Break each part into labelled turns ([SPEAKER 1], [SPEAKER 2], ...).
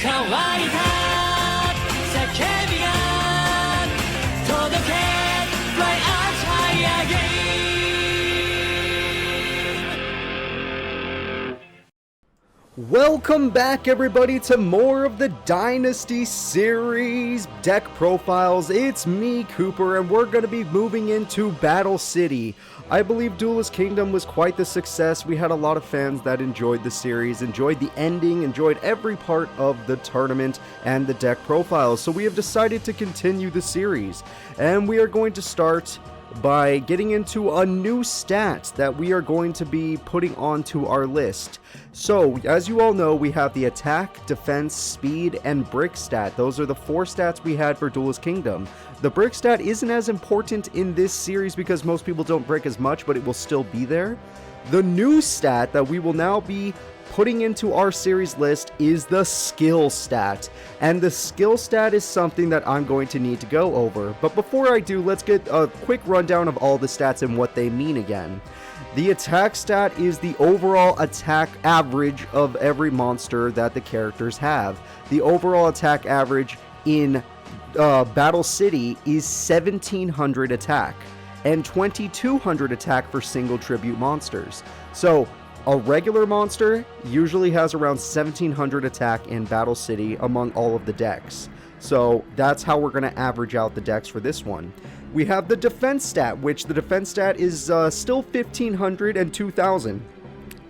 [SPEAKER 1] 乾いた叫びが届け Fly us high again.
[SPEAKER 2] Welcome back, everybody, to more of the Dynasty Series deck profiles. It's me, Cooper, and we're going to be moving into Battle City. I believe Duelist Kingdom was quite the success. We had a lot of fans that enjoyed the series, enjoyed the ending, enjoyed every part of the tournament and the deck profiles. So we have decided to continue the series, and we are going to start by getting into a new stat that we are going to be putting onto our list. So, as you all know, we have the attack, defense, speed, and brick stat. Those are the 4 stats we had for Duelist Kingdom. The brick stat isn't as important in this series because most people don't brick as much, but it will still be there. The new stat that we will now be putting into our series list is the skill stat, and the skill stat is something that I'm going to need to go over. But before I do, let's get a quick rundown of all the stats and what they mean again. The attack stat is the overall attack average of every monster that the characters have. The overall attack average in Battle City is 1700 attack and 2200 attack for single tribute monsters. So a regular monster usually has around 1700 attack in Battle City among all of the decks. So that's how we're going to average out the decks for this one. We have the defense stat, which the defense stat is still 1500 and 2000.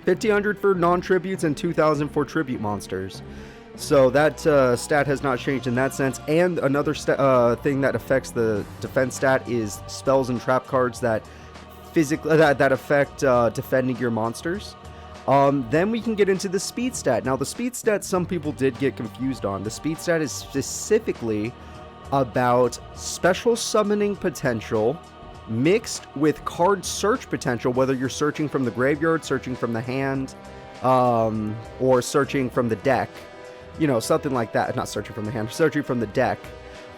[SPEAKER 2] 1500 for non-tributes and 2000 for tribute monsters. So that stat has not changed in that sense. And another thing that affects the defense stat is spells and trap cards that physically that affect defending your monsters. Then we can get into the speed stat. Now, the speed stat, some people did get confused on. The speed stat is specifically about special summoning potential mixed with card search potential, whether you're searching from the graveyard, searching from the hand, or searching from the deck. You know, something like that. Not searching from the hand, searching from the deck.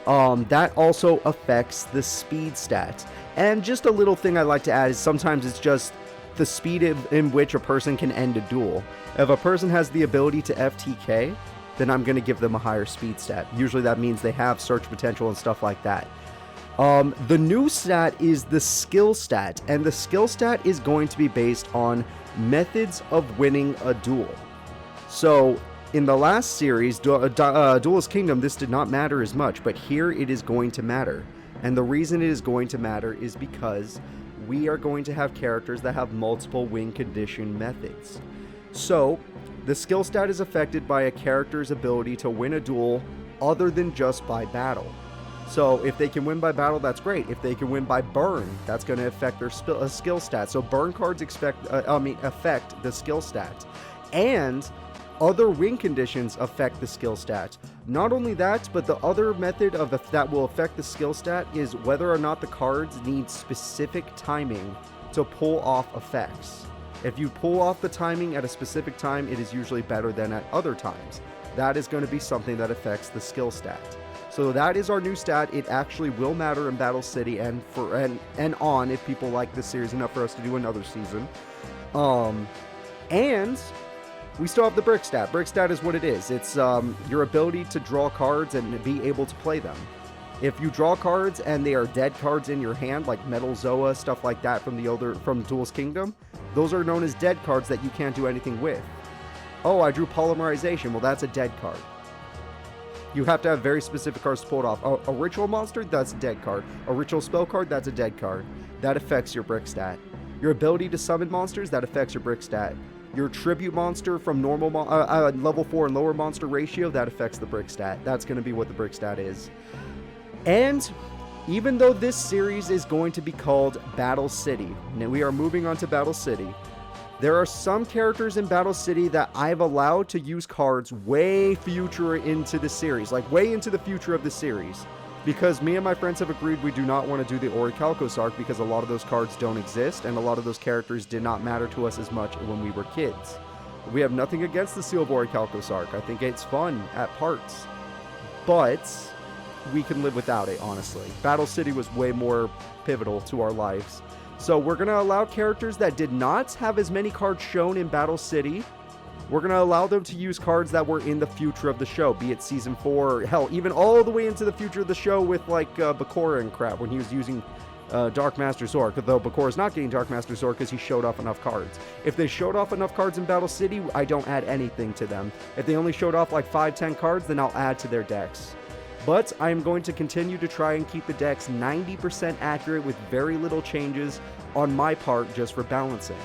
[SPEAKER 2] That also affects the speed stat. And just a little thing I like to add is sometimes it's just the speed in which a person can end a duel. If a person has the ability to FTK, then I'm going to give them a higher speed stat. Usually that means they have search potential and stuff like that. The new stat is the skill stat, and the skill stat is going to be based on methods of winning a duel. So in the last series, Duelist Kingdom, this did not matter as much, but here it is going to matter. And the reason it is going to matter is because we are going to have characters that have multiple win condition methods. So the skill stat is affected by a character's ability to win a duel other than just by battle. So if they can win by battle, that's great. If they can win by burn, that's going to affect their skill stat. So burn cards affect the skill stat. And other win conditions affect the skill stat. Not only that, but the other method that will affect the skill stat is whether or not the cards need specific timing to pull off effects. If you pull off the timing at a specific time, it is usually better than at other times. That is going to be something that affects the skill stat. So that is our new stat. It actually will matter in Battle City and on if people like this series enough for us to do another season. And we still have the brick stat. Brick stat is what it is. It's your ability to draw cards and be able to play them. If you draw cards and they are dead cards in your hand, like Metal Zoa, stuff like that from Duelist Kingdom, those are known as dead cards that you can't do anything with. Oh, I drew Polymerization. Well, that's a dead card. You have to have very specific cards to pull it off. A ritual monster, that's a dead card. A ritual spell card, that's a dead card. That affects your brick stat. Your ability to summon monsters, that affects your brick stat. Your tribute monster from normal level 4 and lower monster ratio, that affects the brick stat. That's going to be what the brick stat is. And even though this series is going to be called Battle City, and we are moving on to Battle City, there are some characters in Battle City that I've allowed to use cards way future into the series, like way into the future of the series. Because me and my friends have agreed we do not want to do the Orichalcos arc because a lot of those cards don't exist, and a lot of those characters did not matter to us as much when we were kids. We have nothing against the Seal of Orichalcos arc. I think it's fun at parts. But we can live without it, honestly. Battle City was way more pivotal to our lives. So we're going to allow characters that did not have as many cards shown in Battle City We're going to allow them to use cards that were in the future of the show, be it Season 4, or hell, even all the way into the future of the show with, like, Bakura and crap, when he was using Dark Master Sword, though Bakura's not getting Dark Master Sword because he showed off enough cards. If they showed off enough cards in Battle City, I don't add anything to them. If they only showed off like 5-10 cards, then I'll add to their decks. But I'm going to continue to try and keep the decks 90% accurate with very little changes on my part just for balancing.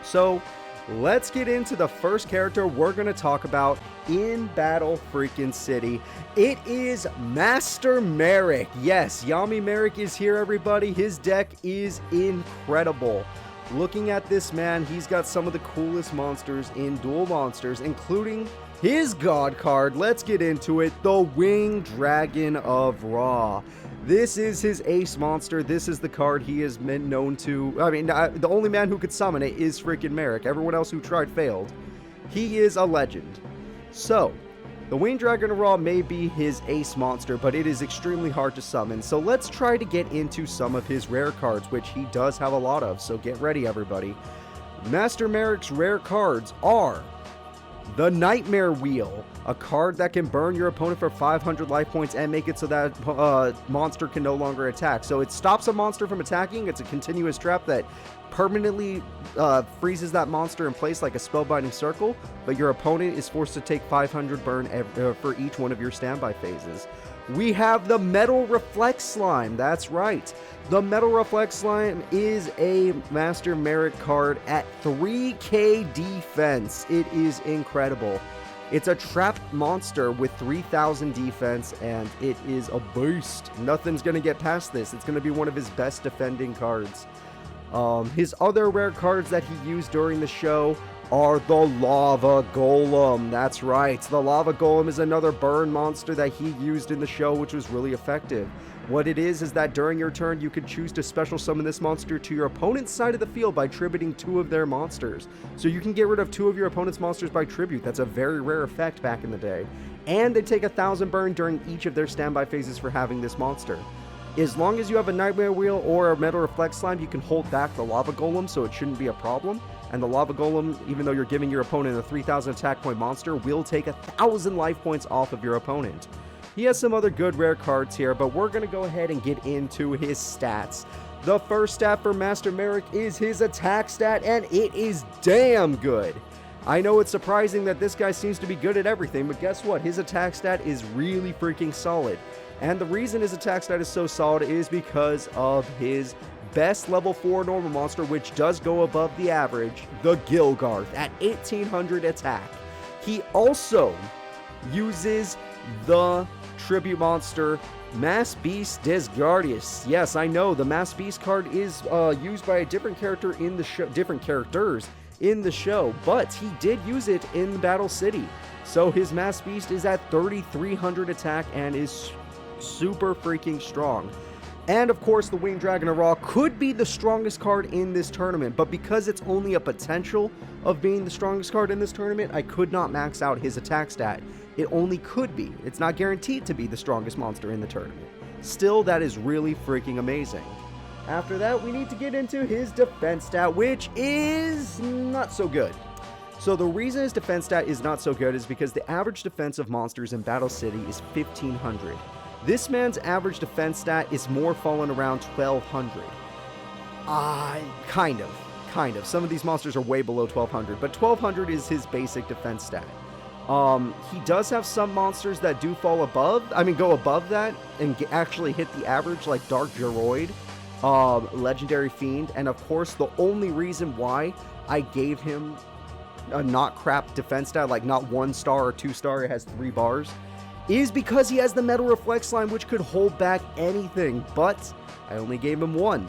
[SPEAKER 2] So let's get into the first character we're going to talk about in Battle freaking City. It is Master Merrick. Yes, Yami Merrick is here, everybody. His deck is incredible. Looking at this man, he's got some of the coolest monsters in Duel Monsters, including his god card. Let's get into it. The Winged Dragon of Ra. This is his ace monster. This is the card he has been known to. I mean, the only man who could summon it is freaking Merrick. Everyone else who tried failed. He is a legend. So, the Winged Dragon of Ra may be his ace monster, but it is extremely hard to summon. So let's try to get into some of his rare cards, which he does have a lot of. So get ready, everybody. Master Merrick's rare cards are the Nightmare Wheel, a card that can burn your opponent for 500 life points and make it so that monster can no longer attack. So it stops a monster from attacking. It's a continuous trap that permanently freezes that monster in place like a spellbinding circle, but your opponent is forced to take 500 burn for each one of your standby phases. We have the Metal Reflect Slime. That's right. The Metal Reflect Slime is a Master Merrick card at 3k defense. It is incredible. It's a trapped monster with 3000 defense, and it is a beast. Nothing's going to get past this. It's going to be one of his best defending cards. His other rare cards that he used during the show are the Lava Golem. That's right. The Lava Golem is another burn monster that he used in the show, which was really effective. What it is that during your turn, you could choose to special summon this monster to your opponent's side of the field by tributing 2 of their monsters. So you can get rid of 2 of your opponent's monsters by tribute. That's a very rare effect back in the day. And they take 1000 burn during each of their standby phases for having this monster. As long as you have a Nightmare Wheel or a Metal Reflect Slime, you can hold back the Lava Golem, so it shouldn't be a problem. And the Lava Golem, even though you're giving your opponent a 3000 attack point monster, will take 1000 life points off of your opponent. He has some other good rare cards here, but we're going to go ahead and get into his stats. The first stat for Master Merrick is his attack stat, and it is damn good. I know it's surprising that this guy seems to be good at everything, but guess what? His attack stat is really freaking solid. And the reason his attack stat is so solid is because of his best level 4 normal monster, which does go above the average, the Gilgarth, at 1800 attack. He also uses the tribute monster Mass Beast Desgardius. Yes, I know the Mass Beast card is used by a different character in the show, different characters in the show, but he did use it in Battle City. So his Mass Beast is at 3300 attack and is super freaking strong. And of course, the Winged Dragon of Ra could be the strongest card in this tournament, but because it's only a potential of being the strongest card in this tournament, I could not max out his attack stat. It only could be. It's not guaranteed to be the strongest monster in the tournament. Still, that is really freaking amazing. After that, we need to get into his defense stat, which is not so good. So the reason his defense stat is not so good is because the average defense of monsters in Battle City is 1500. This man's average defense stat is more falling around 1200. Kind of. Some of these monsters are way below 1200, but 1200 is his basic defense stat. He does have some monsters that do go above that and actually hit the average, like Dark Geroid, Legendary Fiend, and of course the only reason why I gave him a not crap defense stat, like not 1 star or 2 star, it has 3 bars, is because he has the Metal Reflect Slime, which could hold back anything, but I only gave him 1.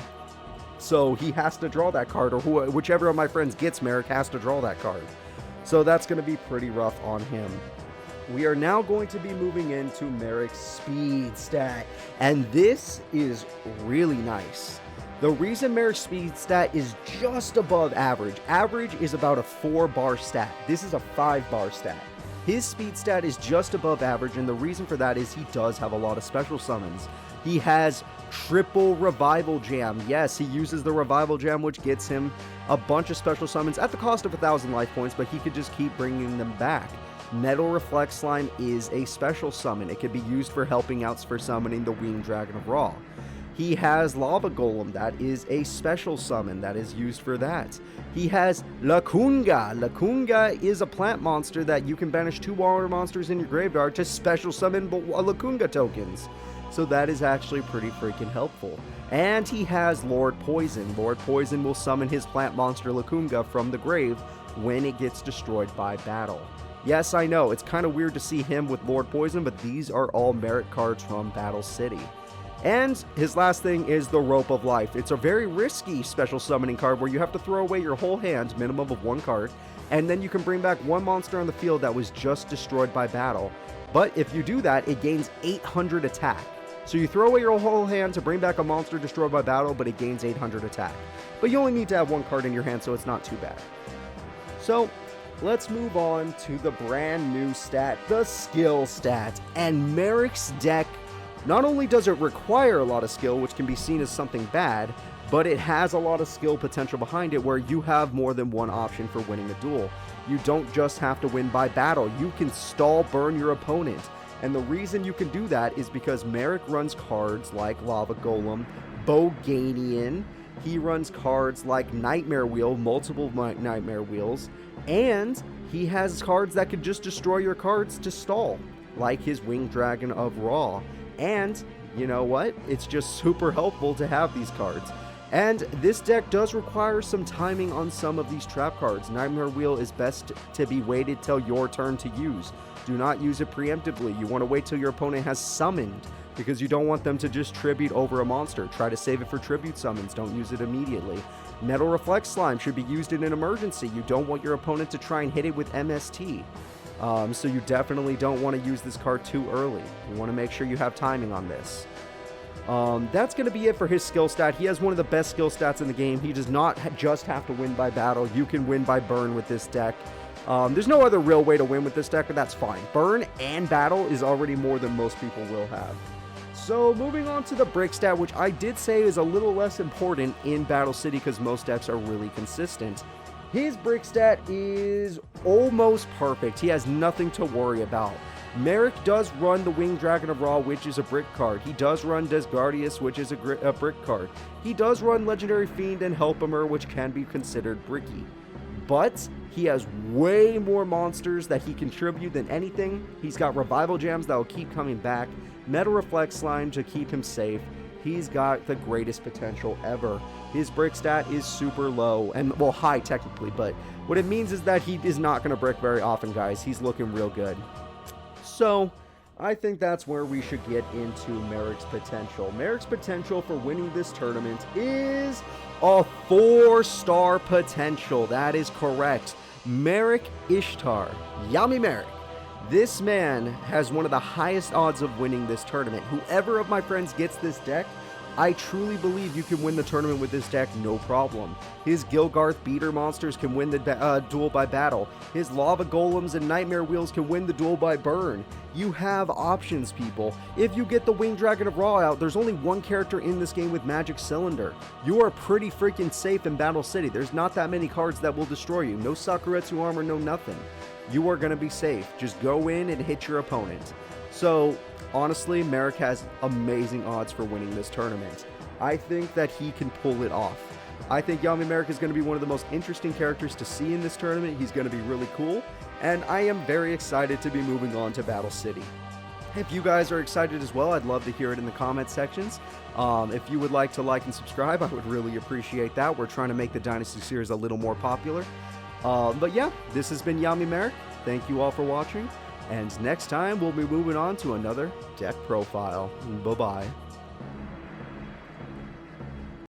[SPEAKER 2] So he has to draw that card, or whichever of my friends gets Merrick has to draw that card. So that's going to be pretty rough on him. We are now going to be moving into Merrick's speed stat, and this is really nice. The reason Merrick's speed stat is just above average is about a 4-bar stat. This is a 5-bar stat. His speed stat is just above average, and the reason for that is he does have a lot of special summons. He has triple revival jam. Yes, he uses the revival jam, which gets him a bunch of special summons at the cost of 1,000 life points, but he could just keep bringing them back. Metal Reflect Slime is a special summon. It can be used for helping out for summoning the Winged Dragon of Ra. He has Lava Golem. That is a special summon that is used for that. He has Lacunga. Lacunga is a plant monster that you can banish 2 water monsters in your graveyard to special summon Lacunga tokens. So that is actually pretty freaking helpful. And he has Lord Poison. Lord Poison will summon his plant monster Lacunga from the grave when it gets destroyed by battle. Yes, I know, it's kind of weird to see him with Lord Poison, but these are all Merrick cards from Battle City. And his last thing is the Rope of Life. It's a very risky special summoning card where you have to throw away your whole hand, minimum of 1 card, and then you can bring back 1 monster on the field that was just destroyed by battle. But if you do that, it gains 800 attack. So you throw away your whole hand to bring back a monster destroyed by battle, but it gains 800 attack. But you only need to have 1 card in your hand, so it's not too bad. So let's move on to the brand new stat, the skill stat. And Merrick's deck, not only does it require a lot of skill, which can be seen as something bad, but it has a lot of skill potential behind it where you have more than one option for winning a duel. You don't just have to win by battle. You can stall burn your opponent. And the reason you can do that is because Merrick runs cards like Lava Golem, Boganian. He runs cards like Nightmare Wheel, multiple Nightmare Wheels, and he has cards that could just destroy your cards to stall, like his Winged Dragon of Ra. And you know what? It's just super helpful to have these cards. And this deck does require some timing on some of these trap cards. Nightmare Wheel is best to be waited till your turn to use. Do not use it preemptively. You want to wait till your opponent has summoned, because you don't want them to just tribute over a monster. Try to save it for tribute summons. Don't use it immediately. Metal Reflect Slime should be used in an emergency. You don't want your opponent to try and hit it with MST. So you definitely don't want to use this card too early. You want to make sure you have timing on this. That's going to be it for his skill stat. He has one of the best skill stats in the game. He does not just have to win by battle. You can win by burn with this deck. There's no other real way to win with this deck, but that's fine. Burn and battle is already more than most people will have. So moving on to the brick stat, which I did say is a little less important in Battle City because most decks are really consistent. His brick stat is almost perfect. He has nothing to worry about. Merrick does run the Winged Dragon of Ra, which is a brick card. He does run Desgardius, which is a brick card. He does run Legendary Fiend and Helpomer, which can be considered bricky. But he has way more monsters that he can tribute than anything. He's got Revival Gems that will keep coming back. Metal Reflect Slime to keep him safe. He's got the greatest potential ever. His brick stat is super low, and well, high technically, but what it means is that he is not going to brick very often, guys. He's looking real good. So I think that's where we should get into Merrick's potential. Merrick's potential for winning this tournament is a 4-star potential. That is correct. Marik Ishtar, Yummy Merrick. This man has one of the highest odds of winning this tournament. Whoever of my friends gets this deck, I truly believe you can win the tournament with this deck, no problem. His Gilgarth beater monsters can win the duel by battle. His Lava Golems and Nightmare Wheels can win the duel by burn. You have options, people. If you get the Winged Dragon of Ra out, there's only one character in this game with Magic Cylinder. You are pretty freaking safe in Battle City. There's not that many cards that will destroy you. No Sakuretsu armor, no nothing. You are going to be safe. Just go in and hit your opponent. So, honestly, Merrick has amazing odds for winning this tournament. I think that he can pull it off. I think Yami Merrick is going to be one of the most interesting characters to see in this tournament. He's going to be really cool, and I am very excited to be moving on to Battle City. If you guys are excited as well, I'd love to hear it in the comment sections. If you would like to like and subscribe, I would really appreciate that. We're trying to make the Dynasty Series a little more popular. But yeah, this has been Yami Merrick. Thank you all for watching. And next time, we'll be moving on to another deck profile. Bye-bye.